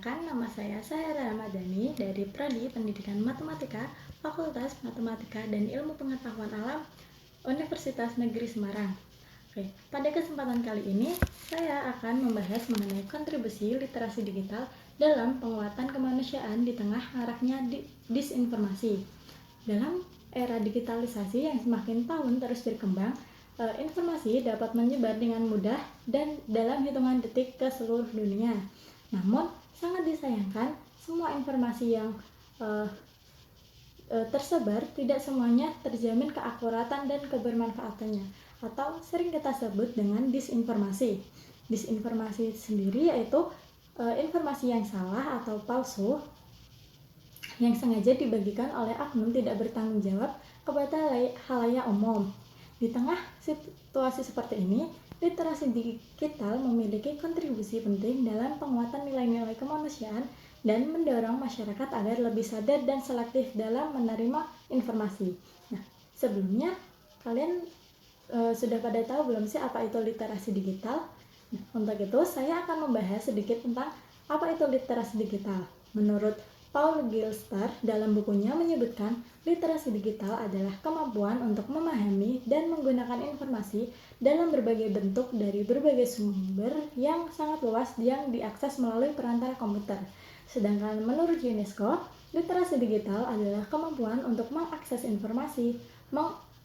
Perkenalkan, nama saya Saira Ramadhani dari Prodi Pendidikan Matematika, Fakultas Matematika dan Ilmu Pengetahuan Alam, Universitas Negeri Semarang. Oke, pada kesempatan kali ini, saya akan membahas mengenai kontribusi literasi digital dalam penguatan kemanusiaan di tengah maraknya disinformasi. Dalam era digitalisasi yang semakin tahun terus berkembang, informasi dapat menyebar dengan mudah dan dalam hitungan detik ke seluruh dunia. Namun, sangat disayangkan, semua informasi yang tersebar tidak semuanya terjamin keakuratan dan kebermanfaatannya, atau sering kita sebut dengan disinformasi. Disinformasi sendiri yaitu informasi yang salah atau palsu yang sengaja dibagikan oleh oknum tidak bertanggung jawab kepada khalayak umum. Di tengah situasi seperti ini, literasi digital memiliki kontribusi penting dalam penguatan nilai-nilai kemanusiaan dan mendorong masyarakat agar lebih sadar dan selektif dalam menerima informasi. Nah, sebelumnya kalian sudah pada tahu belum sih apa itu literasi digital? Nah, untuk itu saya akan membahas sedikit tentang apa itu literasi digital. Menurut Paul Gilster dalam bukunya menyebutkan literasi digital adalah kemampuan untuk memahami dan menggunakan informasi dalam berbagai bentuk dari berbagai sumber yang sangat luas yang diakses melalui perantara komputer. Sedangkan menurut UNESCO, literasi digital adalah kemampuan untuk mengakses informasi,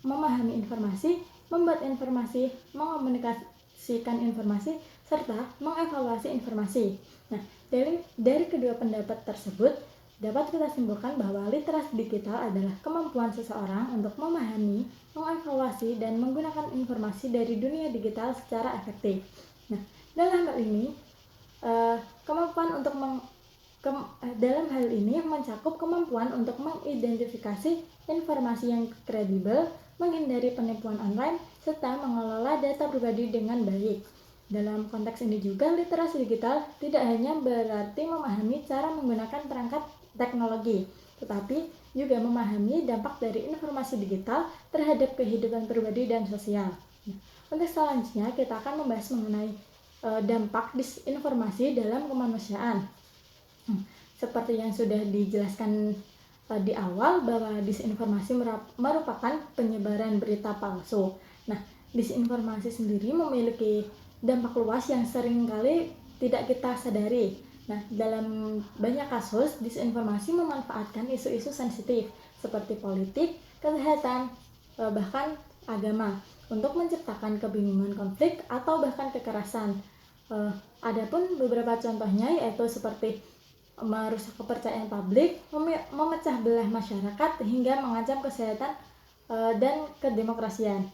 memahami informasi, membuat informasi, mengomunikasikan informasi, serta mengevaluasi informasi. Nah, dari kedua pendapat tersebut, dapat kita simpulkan bahwa literasi digital adalah kemampuan seseorang untuk memahami, mengevaluasi, dan menggunakan informasi dari dunia digital secara efektif. Nah, dalam hal ini, dalam hal ini mencakup kemampuan untuk mengidentifikasi informasi yang kredibel, menghindari penipuan online, serta mengelola data pribadi dengan baik. Dalam konteks ini juga, literasi digital tidak hanya berarti memahami cara menggunakan perangkat teknologi, tetapi juga memahami dampak dari informasi digital terhadap kehidupan pribadi dan sosial. Nah, untuk selanjutnya kita akan membahas mengenai dampak disinformasi dalam kemanusiaan. Seperti yang sudah dijelaskan di awal bahwa disinformasi merupakan penyebaran berita palsu. Nah, disinformasi sendiri memiliki dampak luas yang seringkali tidak kita sadari. Nah, dalam banyak kasus, disinformasi memanfaatkan isu-isu sensitif seperti politik, kesehatan, bahkan agama untuk menciptakan kebingungan, konflik, atau bahkan kekerasan. Adapun beberapa contohnya yaitu seperti merusak kepercayaan publik, memecah belah masyarakat, hingga mengancam kesehatan dan kedemokrasian.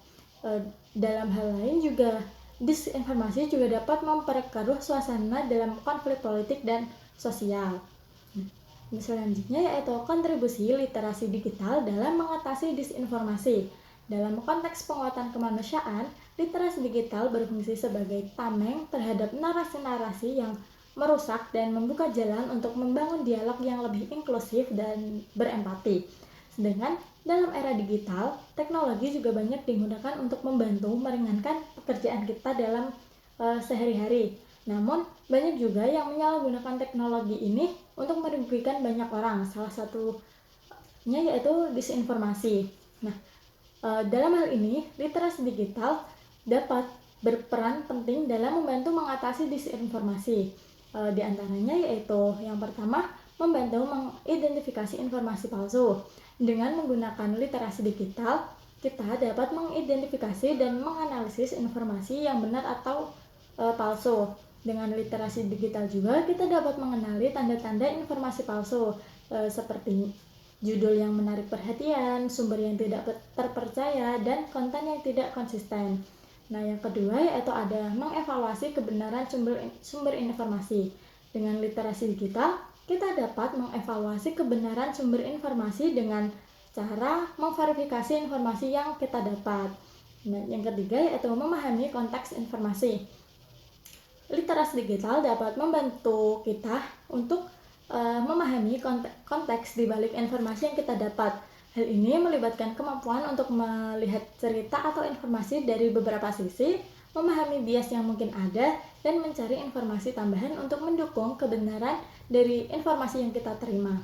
Dalam hal lain juga, disinformasi juga dapat memperkeruh suasana dalam konflik politik dan sosial. Selanjutnya yaitu kontribusi literasi digital dalam mengatasi disinformasi. Dalam konteks penguatan kemanusiaan, literasi digital berfungsi sebagai tameng terhadap narasi-narasi yang merusak dan membuka jalan untuk membangun dialog yang lebih inklusif dan berempati. Sedangkan dalam era digital, teknologi juga banyak digunakan untuk membantu meringankan pekerjaan kita dalam sehari-hari. Namun, banyak juga yang menyalahgunakan teknologi ini untuk merugikan banyak orang. Salah satunya yaitu disinformasi. Nah, dalam hal ini, literasi digital dapat berperan penting dalam membantu mengatasi disinformasi. Di antaranya yaitu yang pertama, membantu mengidentifikasi informasi palsu. Dengan menggunakan literasi digital, kita dapat mengidentifikasi dan menganalisis informasi yang benar atau palsu. Dengan literasi digital juga kita dapat mengenali tanda-tanda informasi palsu seperti judul yang menarik perhatian, sumber yang tidak terpercaya, dan konten yang tidak konsisten. Nah, yang kedua yaitu ada mengevaluasi kebenaran sumber informasi. Dengan literasi digital, kita dapat mengevaluasi kebenaran sumber informasi dengan cara memverifikasi informasi yang kita dapat. Nah, yang ketiga yaitu memahami konteks informasi. Literasi digital dapat membantu kita untuk memahami konteks di balik informasi yang kita dapat. Hal ini melibatkan kemampuan untuk melihat cerita atau informasi dari beberapa sisi, memahami bias yang mungkin ada, dan mencari informasi tambahan untuk mendukung kebenaran dari informasi yang kita terima.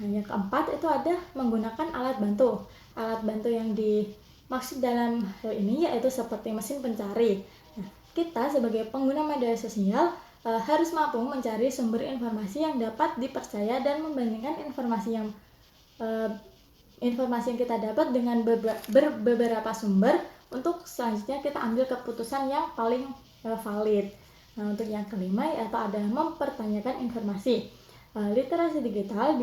Nah, yang keempat itu ada menggunakan alat bantu. Alat bantu yang dimaksud dalam hal ini yaitu seperti mesin pencari. Nah, kita sebagai pengguna media sosial harus mampu mencari sumber informasi yang dapat dipercaya dan membandingkan informasi yang kita dapat dengan beberapa sumber untuk selanjutnya kita ambil keputusan yang paling valid. Nah, untuk yang kelima yaitu ada mempertanyakan informasi. Literasi digital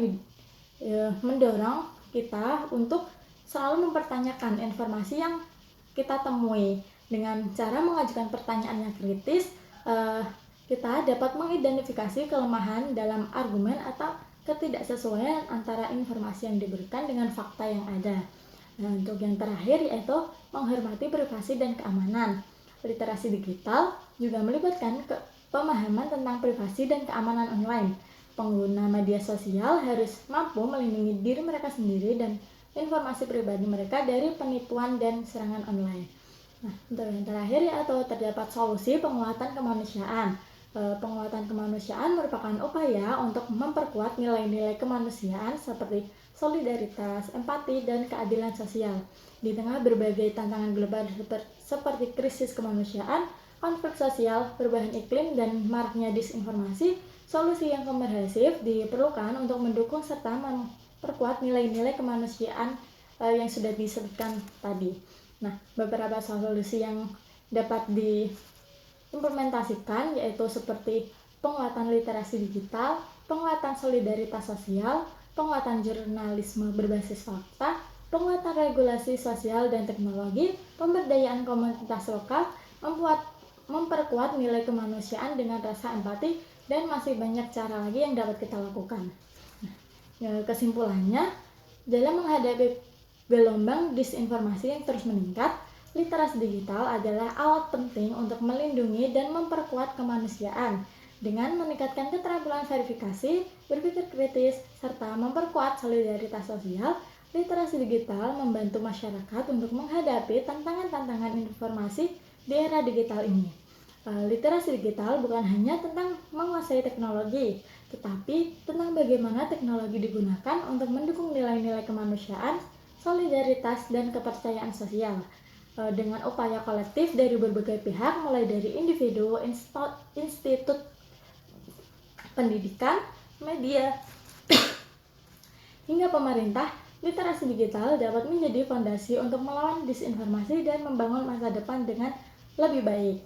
mendorong kita untuk selalu mempertanyakan informasi yang kita temui. Dengan cara mengajukan pertanyaan yang kritis, kita dapat mengidentifikasi kelemahan dalam argumen atau ketidaksesuaian antara informasi yang diberikan dengan fakta yang ada. Nah, untuk yang terakhir yaitu menghormati privasi dan keamanan. Literasi digital juga melibatkan pemahaman tentang privasi dan keamanan online. Pengguna media sosial harus mampu melindungi diri mereka sendiri dan informasi pribadi mereka dari penipuan dan serangan online. Nah, untuk yang terakhir yaitu terdapat solusi penguatan kemanusiaan. Penguatan kemanusiaan merupakan upaya untuk memperkuat nilai-nilai kemanusiaan seperti solidaritas, empati, dan keadilan sosial. Di tengah berbagai tantangan global seperti krisis kemanusiaan, konflik sosial, perubahan iklim, dan maraknya disinformasi, solusi yang komprehensif diperlukan untuk mendukung serta memperkuat nilai-nilai kemanusiaan yang sudah disebutkan tadi. Nah, beberapa solusi yang dapat diimplementasikan yaitu seperti penguatan literasi digital, penguatan solidaritas sosial, penguatan jurnalisme berbasis fakta, penguatan regulasi sosial dan teknologi, pemberdayaan komunitas lokal, memperkuat nilai kemanusiaan dengan rasa empati, dan masih banyak cara lagi yang dapat kita lakukan. Nah, kesimpulannya, dalam menghadapi gelombang disinformasi yang terus meningkat, literasi digital adalah alat penting untuk melindungi dan memperkuat kemanusiaan dengan meningkatkan keterampilan verifikasi, berpikir kritis, serta memperkuat solidaritas sosial. Literasi digital membantu masyarakat untuk menghadapi tantangan-tantangan informasi di era digital ini. Literasi digital bukan hanya tentang menguasai teknologi, tetapi tentang bagaimana teknologi digunakan untuk mendukung nilai-nilai kemanusiaan, solidaritas, dan kepercayaan sosial. Dengan upaya kolektif dari berbagai pihak, mulai dari individu, institut pendidikan, media, hingga pemerintah, literasi digital dapat menjadi fondasi untuk melawan disinformasi dan membangun masa depan dengan lebih baik.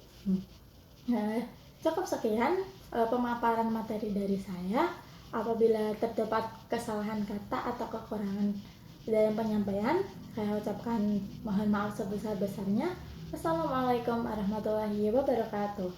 Nah, cukup sekian pemaparan materi dari saya. Apabila terdapat kesalahan kata atau kekurangan dalam penyampaian, saya ucapkan mohon maaf sebesar-besarnya. Wassalamualaikum warahmatullahi wabarakatuh.